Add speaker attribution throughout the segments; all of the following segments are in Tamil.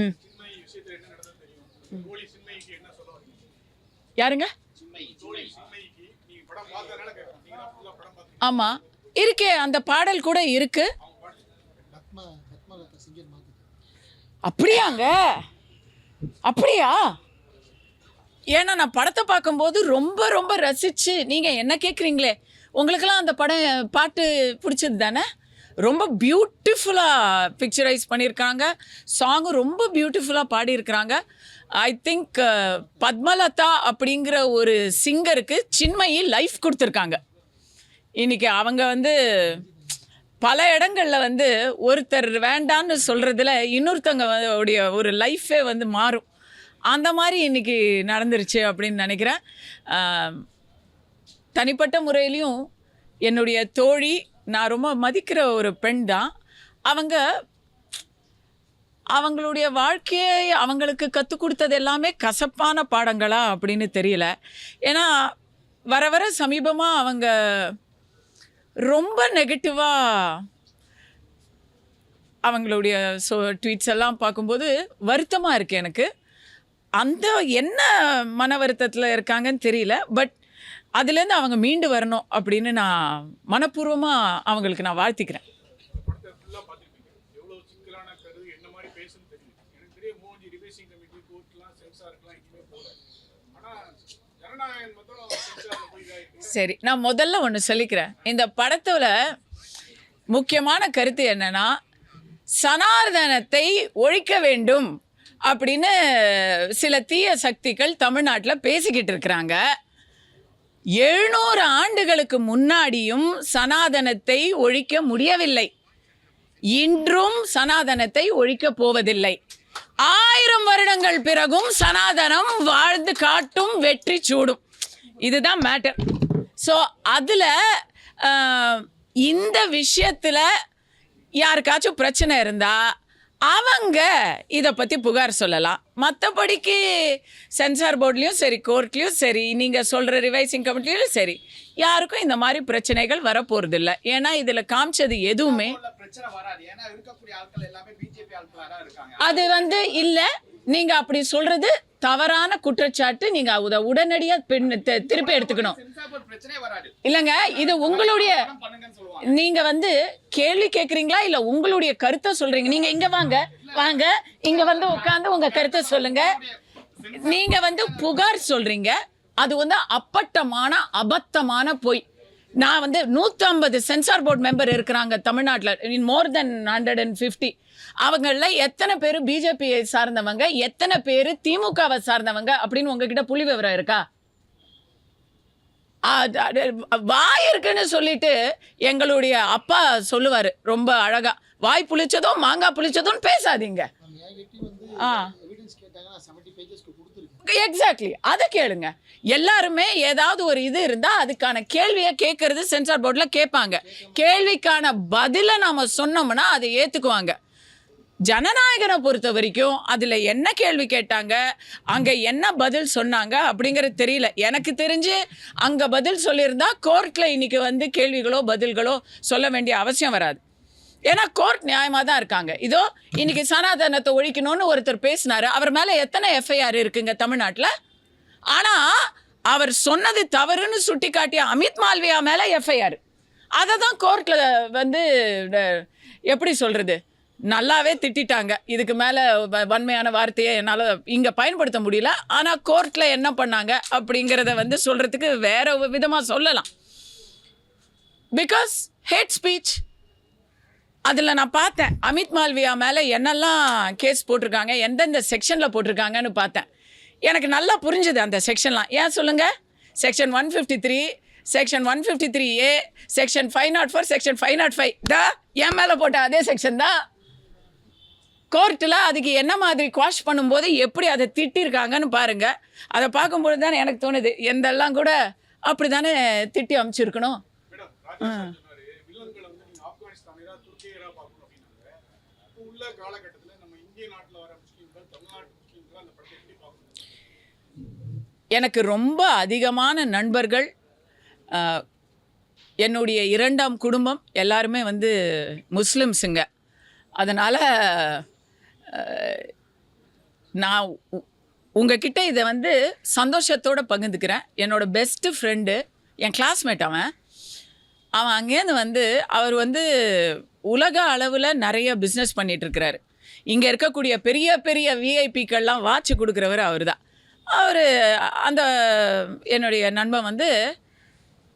Speaker 1: ம். யாருங்க? ஆமா, இருக்கே, அந்த பாடல் கூட இருக்கு. அப்படியாங்க? அப்படியா? ஏன்னா நான் படத்தை பார்க்கும்போது ரொம்ப ரொம்ப ரசிச்சு, நீங்க என்ன கேட்குறீங்களே, உங்களுக்கெல்லாம் அந்த பாட்டு பிடிச்சது தானே? ரொம்ப பியூட்டிஃபுல்லாக பிக்சரைஸ் பண்ணியிருக்காங்க. சாங்கும் ரொம்ப பியூட்டிஃபுல்லாக பாடியிருக்கிறாங்க. ஐ திங்க் பத்மலதா அப்படிங்கிற ஒரு சிங்கருக்கு சின்மயி லைஃப் கொடுத்துருக்காங்க. இன்னைக்கு அவங்க வந்து பல இடங்களில் வந்து ஒருத்தர் வேண்டான்னு சொல்கிறதுல இன்னொருத்தவங்க உடைய ஒரு லைஃபே வந்து மாறும். அந்த மாதிரி இன்னைக்கு நடந்துருச்சு அப்படின்னு நினைக்கிறேன். தனிப்பட்ட முறையிலையும் என்னுடைய தோழி, நான் ரொம்ப மதிக்கிற ஒரு பெண் தான். அவங்களுடைய வாழ்க்கையை அவங்களுக்கு கற்றுக் கொடுத்தது எல்லாமே கசப்பான பாடங்களா அப்படின்னு தெரியல. ஏன்னா வர வர சமீபமாக அவங்க ரொம்ப நெகட்டிவாக அவங்களுடைய ட்வீட்ஸ் எல்லாம் பார்க்கும்போது வருத்தமாக இருக்குது எனக்கு. அந்த என்ன மன வருத்தத்தில் இருக்காங்கன்னு தெரியல. பட் அதுலேருந்து அவங்க மீண்டு வரணும் அப்படின்னு நான் மனப்பூர்வமாக அவங்களுக்கு நான் வாழ்த்திக்கிறேன். சரி, நான் முதல்ல ஒன்று சொல்லிக்கிறேன். இந்த படத்தில் முக்கியமான கருத்து என்னன்னா, சனாதனத்தை ஒழிக்க வேண்டும் அப்படின்னு சில தீய சக்திகள் தமிழ்நாட்டில் பேசிக்கிட்டு இருக்கிறாங்க. 700 ஆண்டுகளுக்கு முன்னாடியும் சனாதனத்தை ஒழிக்க முடியவில்லை. இன்றும் சனாதனத்தை ஒழிக்கப் போவதில்லை. 1000 வருடங்கள் பிறகும் சனாதனம் வாழ்ந்து காட்டும், வெற்றி சூடும். இதுதான் மேட்டர். ஸோ அதில் இந்த விஷயத்தில் யாருக்காச்சும் பிரச்சனை இருந்தால் அவங்க இதை பற்றி புகார் சொல்லலாம். மற்றபடிக்கு சென்சார் போர்ட்லேயும் சரி, கோர்ட்லேயும் சரி, நீங்கள் சொல்கிற ரிவைசிங் கமிட்டிலையும் சரி, யாருக்கும் இந்த மாதிரி பிரச்சனைகள் வரப்போகிறதில்ல. ஏன்னா இதில் காமிச்சது எதுவுமே அது வந்து இல்லை. நீங்கள் அப்படி சொல்கிறது தவறான குற்றச்சாட்டு. நீங்கள் அதை உடனடியாக திருப்பி எடுத்துக்கணும். இல்லைங்க, இது உங்களுடைய, நீங்கள் வந்து கேள்வி கேட்குறீங்களா இல்லை உங்களுடைய கருத்தை சொல்கிறீங்க? நீங்கள் இங்கே வாங்க இங்கே வந்து உட்காந்து உங்கள் கருத்தை சொல்லுங்க. நீங்கள் வந்து புகார் சொல்கிறீங்க, அது வந்து அப்பட்டமான அபத்தமான பொய். நான் வந்து 150 சென்சார் போர்டு மெம்பர் இருக்கிறாங்க தமிழ்நாட்டில், இன் மோர் தென் 150. அவங்களில் எத்தனை பேர் பிஜேபியை சார்ந்தவங்க, எத்தனை பேர் திமுகவை சார்ந்தவங்க அப்படின்னு உங்ககிட்ட புள்ளி விவரம் இருக்கா? வாய் இருக்குன்னு சொல்லிட்டு எங்களுடைய அப்பா சொல்லுவார் ரொம்ப அழகா, வாய் புளிச்சதும் மாங்காய் புளிச்சதும் பேசாதீங்க. எக்ஸாக்ட்லி, அதை கேளுங்க. எல்லாருமே ஏதாவது ஒரு இது இருந்தால் அதுக்கான கேள்வியை கேட்கறது சென்சார் போர்டில் கேட்பாங்க. கேள்விக்கான பதிலை நாம் சொன்னோம்னா அதை ஏற்றுக்குவாங்க. ஜனநாயகனை பொறுத்த வரைக்கும் அதில் என்ன கேள்வி கேட்டாங்க, அங்கே என்ன பதில் சொன்னாங்க அப்படிங்கிறது தெரியல. எனக்கு தெரிஞ்சு அங்கே பதில் சொல்லியிருந்தா கோர்ட்டில் இன்னைக்கு வந்து கேள்விகளோ பதில்களோ சொல்ல வேண்டிய அவசியம் வராது. ஏன்னா கோர்ட் நியாயமாக தான் இருக்காங்க. இதோ இன்னைக்கு சனாதனத்தை ஒழிக்கணும்னு ஒருத்தர் பேசினார். அவர் மேலே எத்தனை எஃப்ஐஆர் இருக்குங்க தமிழ்நாட்டில்? ஆனால் அவர் சொன்னது தவறுன்னு சுட்டி காட்டிய அமித் மால்வியா மேலே எஃப்ஐஆர். அதை தான் கோர்ட்டில் வந்து எப்படி சொல்கிறது, நல்லாவே திட்டாங்க. இதுக்கு மேலே வன்மையான வார்த்தையை என்னால் இங்கே பயன்படுத்த முடியல. ஆனால் கோர்ட்டில் என்ன பண்ணாங்க அப்படிங்கிறத வந்து சொல்கிறதுக்கு வேற விதமாக சொல்லலாம். Because hate speech. அதில் நான் பார்த்தேன் அமித் மால்வியா மேலே என்னெல்லாம் கேஸ் போட்டிருக்காங்க, எந்தெந்த செக்ஷனில் போட்டிருக்காங்கன்னு பார்த்தேன். எனக்கு நல்லா புரிஞ்சுது அந்த செக்ஷன்லாம். ஏன் சொல்லுங்கள்? Section 153, section 153A, section 504, section 505 தான் என் மேலே போட்ட அதே செக்ஷன் தான். கோர்ட்டில் அதுக்கு என்ன மாதிரி குவாஷ் பண்ணும்போது எப்படி அதை திட்டிருக்காங்கன்னு பாருங்கள். அதை பார்க்கும்போது தானே எனக்கு தோணுது, எந்தெல்லாம் கூட அப்படி தானே திட்டி அமைச்சிருக்கணும். எனக்கு ரொம்ப அதிகமான நண்பர்கள், என்னுடைய 2ஆம் குடும்பம் எல்லாருமே வந்து முஸ்லிம்ஸுங்க. அதனால் நான் உங்ககிட்ட இதை வந்து சந்தோஷத்தோடு பகிர்ந்துக்கிறேன். என்னோட பெஸ்ட்டு ஃப்ரெண்டு, என் கிளாஸ்மேட் அவன் அங்கேருந்து வந்து அவர் வந்து உலக அளவில் நிறைய பிஸ்னஸ் பண்ணிகிட்ருக்கிறாரு. இங்கே இருக்கக்கூடிய பெரிய பெரிய விஐபிக்கள்லாம் வாட்ச் கொடுக்குறவர் அவர் தான். அவர் அந்த என்னுடைய நண்பன் வந்து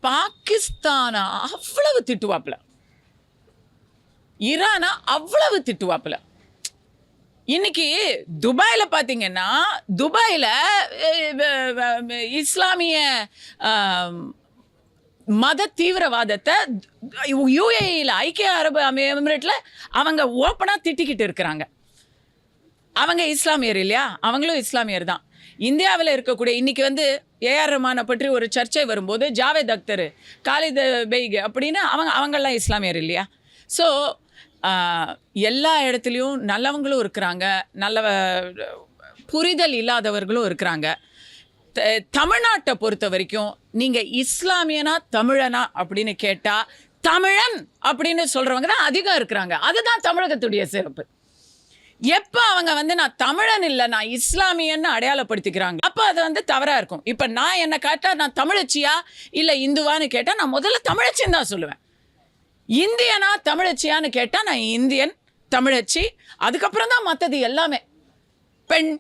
Speaker 1: பாகிஸ்தானை அவ்வளவு திட்டுவாப்பில், ஈரானை அவ்வளவு திட்டுவாப்பில். இன்னைக்கு துபாயில் பார்த்தீங்கன்னா, துபாயில் இஸ்லாமிய மத தீவிரவாதத்தை யுஏஇயில் ஐக்கிய அரபு எமிரேட்டில் அவங்க ஓப்பனாக திட்டிக்கிட்டு இருக்கிறாங்க. அவங்க இஸ்லாமியர் இல்லையா, அவங்களும் இஸ்லாமியர் தான். இந்தியாவில் இருக்கக்கூடிய இன்றைக்கி வந்து ஏஆர் ரஹ்மானை பற்றி ஒரு சர்ச்சை வரும்போது ஜாவேத் அக்தர், காலித் பெய்க் அப்படின்னு அவங்கெல்லாம் இஸ்லாமியர் இல்லையா. ஸோ எல்லா இடத்துலையும் நல்லவங்களும் இருக்கிறாங்க, நல்ல புரிதல் இல்லாதவர்களும் இருக்கிறாங்க. தமிழ்நாட்டை பொறுத்த வரைக்கும் நீங்கள் இஸ்லாமியனா தமிழனா அப்படின்னு கேட்டால் தமிழன் அப்படின்னு சொல்கிறவங்க தான் அதிகம் இருக்கிறாங்க. அதுதான் தமிழகத்துடைய சிறப்பு. எப்போ அவங்க வந்து நான் தமிழன் இல்லை நான் இஸ்லாமியன்னு அடையாளப்படுத்திக்கிறாங்க, அப்போ அது வந்து தவறாக இருக்கும். இப்போ நான் என்னை கேட்டால் நான் தமிழச்சியா இல்லை இந்துவான்னு கேட்டால் நான் முதல்ல தமிழச்சின்னு தான் சொல்லுவேன். இந்தியனா தமிழச்சியான்னு கேட்டால் நான் இந்தியன் தமிழச்சி, அதுக்கப்புறம் தான் மற்றது எல்லாமே பெண்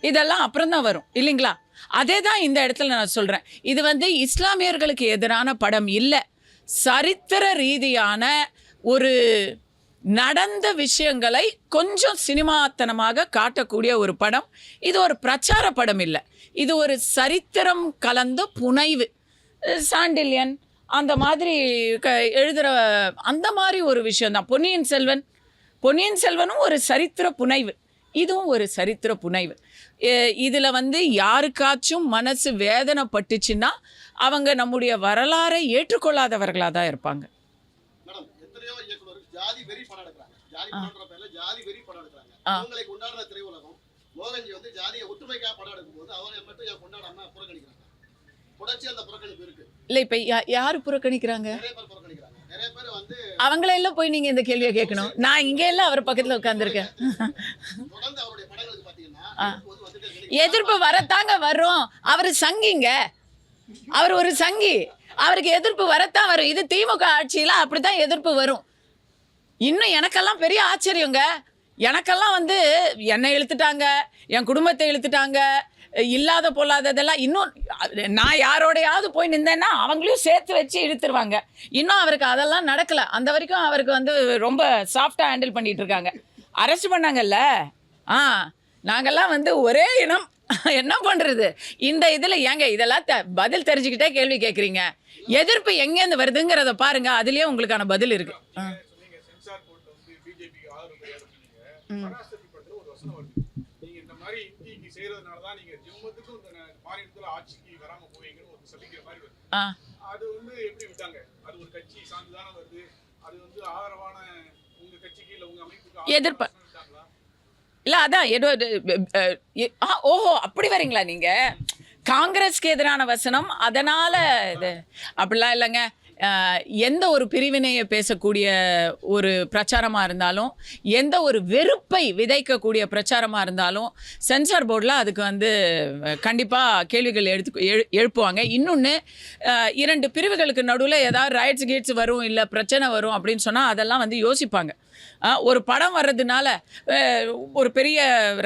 Speaker 1: இதெல்லாம் அப்புறம் தான் வரும் இல்லைங்களா. அதே தான் இந்த இடத்துல நான் சொல்கிறேன். இது வந்து இஸ்லாமியர்களுக்கு எதிரான படம் இல்லை, சரித்திர ரீதியான ஒரு நடந்த விஷயங்களை கொஞ்சம் சினிமாத்தனமாக காட்டக்கூடிய ஒரு படம். இது ஒரு பிரச்சார படம் இல்லை, இது ஒரு சரித்திரம் கலந்த புனைவு. சாண்டில்யன் அந்த மாதிரி எழுதுகிற அந்த மாதிரி ஒரு விஷயந்தான் பொன்னியின் செல்வனும் ஒரு சரித்திர புனைவு, இதுவும் ஒரு சரித்திர புனைவு. இதில் வந்து யாருக்காச்சும் மனசு வேதனைப்பட்டுச்சுன்னா அவங்க நம்முடைய வரலாறை ஏற்றுக்கொள்ளாதவர்களாக தான் இருப்பாங்க. இல்லை, இப்போ யாரு புறக்கணிக்கிறாங்க? அவங்களெல்லாம் போய் நீங்கள் இந்த கேள்வியை கேட்கணும். நான் இங்கே எல்லாம் அவர் பக்கத்தில் உட்காந்துருக்கேன். எதிர்ப்பு வரத்தாங்க வரும். அவர் சங்கிங்க, அவர் ஒரு சங்கி, அவருக்கு எதிர்ப்பு வரத்தான் வரும். இது திமுக ஆட்சியில் அப்படித்தான் எதிர்ப்பு வரும். இன்னும் எனக்கெல்லாம் பெரிய ஆச்சரியங்க. எனக்கெல்லாம் வந்து என்னை இழுத்துட்டாங்க, என் குடும்பத்தை இழுத்துட்டாங்க, இல்லாத பொல்லாததெல்லாம். இன்னும் நான் யாரோடையாவது போய் நின்றேன்னா அவங்களையும் சேர்த்து வச்சு இழுத்துருவாங்க. இன்னும் அவருக்கு அதெல்லாம் நடக்கலை. அந்த வரைக்கும் அவருக்கு வந்து ரொம்ப சாஃப்டாக ஹேண்டில் பண்ணிகிட்டு இருக்காங்க. அரெஸ்ட் பண்ணாங்கல்ல, நாங்கள்லாம் வந்து ஒரே இனம், என்ன பண்ணுறது இந்த இதில். ஏங்க இதெல்லாம் பதில் தெரிஞ்சுக்கிட்டே கேள்வி கேட்குறீங்க. எதிர்ப்பு எங்கேருந்து வருதுங்கிறத பாருங்க, அதுலேயே உங்களுக்கான பதில் இருக்கு. எதிர்ப்பு இல்லை, அதான் ஓஹோ அப்படி வரீங்களா நீங்கள்? காங்கிரஸ்க்கு எதிரான வசனம் அதனால் இது அப்படிலாம் இல்லைங்க. எந்த ஒரு பிரிவினையை பேசக்கூடிய ஒரு பிரச்சாரமாக இருந்தாலும், எந்த ஒரு வெறுப்பை விதைக்கக்கூடிய பிரச்சாரமாக இருந்தாலும் சென்சார் போர்டில் அதுக்கு வந்து கண்டிப்பாக கேள்விகள் எழுப்புவாங்க. இன்னொன்று, 2 பிரிவுகளுக்கு நடுவில் ஏதாவது ரைட்ஸ் கீட்ஸ் வரும், இல்லை பிரச்சனை வரும் அப்படின்னு சொன்னால் அதெல்லாம் வந்து யோசிப்பாங்க. ஒரு படம் வர்றதுனால ஒரு பெரிய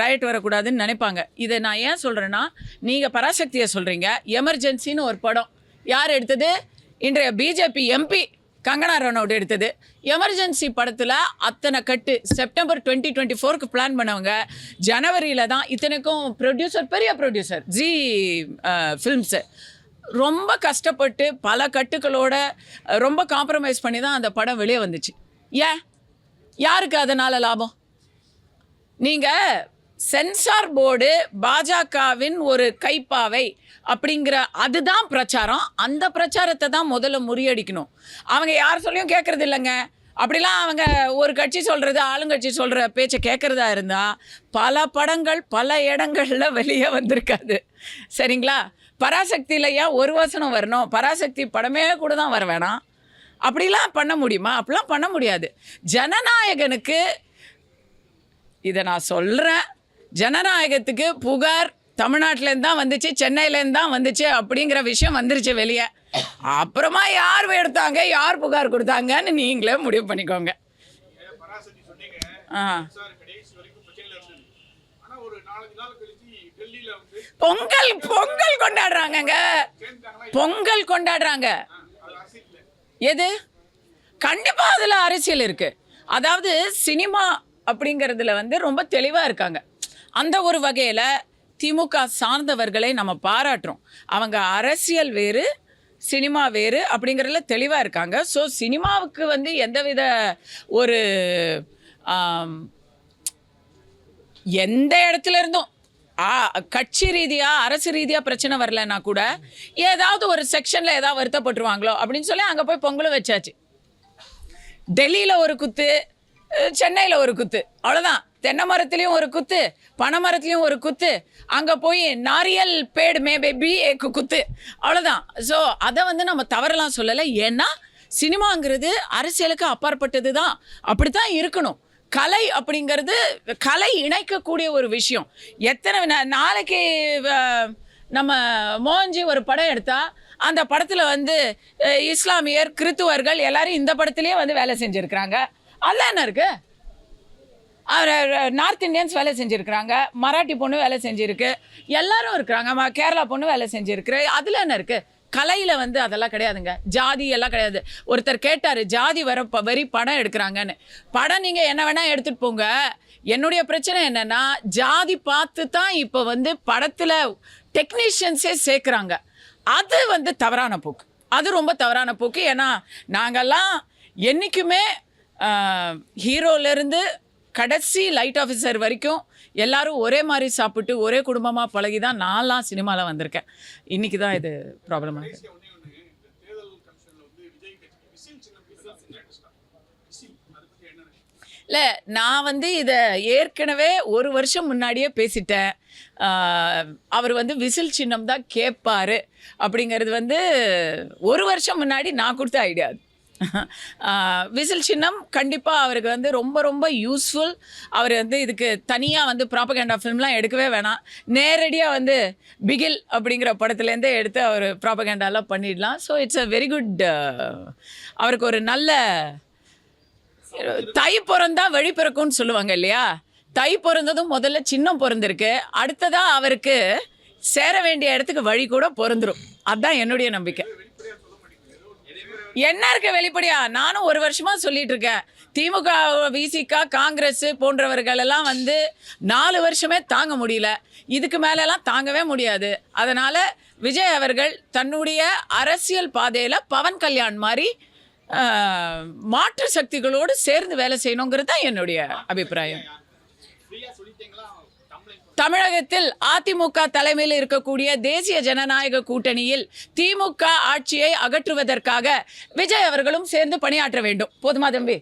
Speaker 1: ரைட் வரக்கூடாதுன்னு நினைப்பாங்க. இதை நான் ஏன் சொல்கிறேன்னா, நீங்கள் பராசக்தியை சொல்கிறீங்க, எமர்ஜென்சின்னு ஒரு படம் யார் எடுத்தது? இன்றைய பிஜேபி எம்பி கங்கனா ரனௌட் எடுத்தது. எமர்ஜென்சி படத்தில் அத்தனை கட்டு செப்டம்பர் 2024க்கு பிளான் பண்ணவங்க ஜனவரியில் தான். இத்தனைக்கும் ப்ரொடியூசர் பெரிய ப்ரொடியூசர் ஜி ஃபிலிம்ஸு ரொம்ப கஷ்டப்பட்டு பல கட்டுக்களோட ரொம்ப காம்ப்ரமைஸ் பண்ணி தான் அந்த படம் வெளியே வந்துச்சு. ஏன், யாருக்கு அதனால் லாபம்? நீங்கள் சென்சார் போர்டு பாஜகவின் ஒரு கைப்பாவை அப்படிங்கிற அதுதான் பிரச்சாரம். அந்த பிரச்சாரத்தை தான் முதல்ல முறியடிக்கணும். அவங்க யார் சொல்லியும் கேட்கறது இல்லைங்க. அப்படிலாம் அவங்க ஒரு கட்சி சொல்கிறது, ஆளுங்கட்சி சொல்கிற பேச்சை கேட்குறதா இருந்தால் பல படங்கள் பல இடங்களில் வெளியே வந்திருக்காது. சரிங்களா? பராசக்தியில் ஏன் ஒரு வசனம் வரணும்? பராசக்தி படமே கூட தான் வர வேணாம். அப்படிலாம் பண்ண முடியுமா? அப்படிலாம் பண்ண முடியாது. ஜனநாயகனுக்கு இதை நான் சொல்கிறேன், ஜனநாயகத்துக்கு புகார் தமிழ்நாட்டிலேருந்து தான் வந்துச்சு, சென்னையிலேருந்து தான் வந்துச்சு அப்படிங்கிற விஷயம் வந்துருச்சு வெளியே. அப்புறமா யார் எடுத்தாங்க, யார் புகார் கொடுத்தாங்கன்னு நீங்களே முடிவு பண்ணிக்கோங்க. பொங்கல் பொங்கல் கொண்டாடுறாங்கங்க, பொங்கல் கொண்டாடுறாங்க. எது? கண்டிப்பா அதுல அரசியல் இருக்கு. அதாவது சினிமா அப்படிங்கிறதுல வந்து ரொம்ப தெளிவா இருக்காங்க. அந்த ஒரு வகையில திமுக சார்ந்தவர்களை நம்ம பாராட்டுறோம். அவங்க அரசியல் வேறு, சினிமா வேறு அப்படிங்கிறதுல தெளிவாக இருக்காங்க. ஸோ சினிமாவுக்கு வந்து எந்தவித ஒரு எந்த இடத்துல இருந்தும் கட்சி ரீதியாக அரசு ரீதியாக பிரச்சனை வரலன்னா கூட ஏதாவது ஒரு செக்ஷனில் ஏதாவது வருத்தப்பட்டுருவாங்களோ அப்படின்னு சொல்லி அங்கே போய் பொங்கலும் வச்சாச்சு. டெல்லியில் ஒரு குத்து, சென்னையில் ஒரு குத்து, அவ்வளோதான். தென்னை மரத்துலேயும் ஒரு குத்து, பனை மரத்துலேயும் ஒரு குத்து, அங்கே போய் நாரியல் பேடு மே பேபி ஏக்கு குத்து, அவ்வளோதான். ஸோ அதை வந்து நம்ம தவறலாம் சொல்லலை. ஏன்னா சினிமாங்கிறது அரசியலுக்கு அப்பாற்பட்டது தான், அப்படி தான் இருக்கணும். கலை அப்படிங்கிறது கலை இணைக்கக்கூடிய ஒரு விஷயம். எத்தனை நாளைக்கு நம்ம மோகன்ஜி ஒரு படம் எடுத்தா அந்த படத்தில் வந்து இஸ்லாமியர், கிறித்துவர்கள் எல்லாரும் இந்த படத்துலேயே வந்து வேலை செஞ்சுருக்கிறாங்க. அதெல்லாம் என்ன இருக்குது? நார்த் இந்தியன்ஸ் வேலை செஞ்சுருக்கிறாங்க, மராட்டி பொண்ணு வேலை செஞ்சுருக்கு, எல்லாரும் இருக்கிறாங்க, கேரளா பொண்ணு வேலை செஞ்சுருக்கு. அதில் என்ன இருக்குது? கலையில் வந்து அதெல்லாம் கிடையாதுங்க. ஜாதி எல்லாம் கிடையாது. ஒருத்தர் கேட்டார், ஜாதி வரி படம் எடுக்கிறாங்கன்னு. படம் நீங்கள் என்ன வேணால் எடுத்துகிட்டு போங்க. என்னுடைய பிரச்சனை என்னென்னா, ஜாதி பார்த்து தான் இப்போ வந்து படத்தில் டெக்னீஷியன்ஸே சேர்க்குறாங்க. அது வந்து தவறான போக்கு, அது ரொம்ப தவறான போக்கு. ஏன்னா நாங்கள்லாம் என்றைக்குமே ஹீரோலேருந்து கடைசி லைட் ஆஃபீஸர் வரைக்கும் எல்லாரும் ஒரே மாதிரி சாப்பிட்டு ஒரே குடும்பமாக பழகி தான் நான்லாம் சினிமாவில் வந்திருக்கேன். இன்றைக்கி தான் இது ப்ராப்ளம் ஆகுது. இல்லை, நான் வந்து இதை ஏற்கனவே ஒரு வருஷம் முன்னாடியே பேசிட்டேன். அவர் வந்து விசில் சின்னம் தான் கேட்பார் அப்படிங்கிறது வந்து ஒரு வருஷம் முன்னாடி நான் கொடுத்த ஐடியா. விசில் சின்னம் கண்டிப்பாக அவருக்கு வந்து ரொம்ப ரொம்ப யூஸ்ஃபுல். அவர் வந்து இதுக்கு தனியாக வந்து ப்ராபகேண்டா ஃபிலிம்லாம் எடுக்கவே வேணாம். நேரடியாக வந்து பிகில் அப்படிங்கிற படத்துலேருந்தே எடுத்து அவர் ப்ராபகேண்டாலாம் பண்ணிடலாம். So it's a very good. அவருக்கு ஒரு நல்ல தை பிறந்தா வழி பிறக்கும்னு சொல்லுவாங்க இல்லையா? தை பிறந்ததும் முதல்ல சின்னம் பிறந்திருக்கு, அடுத்ததாக அவருக்கு சேர வேண்டிய இடத்துக்கு வழி கூட பிறந்துடும். அதுதான் என்னுடைய நம்பிக்கை. என்ன இருக்க வெளிப்படையா? நானும் ஒரு வருஷமாக சொல்லிட்டு இருக்கேன். திமுக, விசிக, காங்கிரஸ் போன்றவர்கள் எல்லாம் வந்து 4 வருஷமே தாங்க முடியல, இதுக்கு மேலெல்லாம் தாங்கவே முடியாது. அதனால் விஜய் அவர்கள் தன்னுடைய அரசியல் பாதையில் பவன் கல்யாண் மாதிரி மாற்று சக்திகளோடு சேர்ந்து வேலை செய்யணுங்கிறது தான் என்னுடைய அபிப்பிராயம். தமிழகத்தில் அதிமுக தலைமையில் இருக்கக்கூடிய தேசிய ஜனநாயக கூட்டணியில் திமுக ஆட்சியை அகற்றுவதற்காக விஜய் அவர்களும் சேர்ந்து பணியாற்ற வேண்டும். போதுமா தம்பி?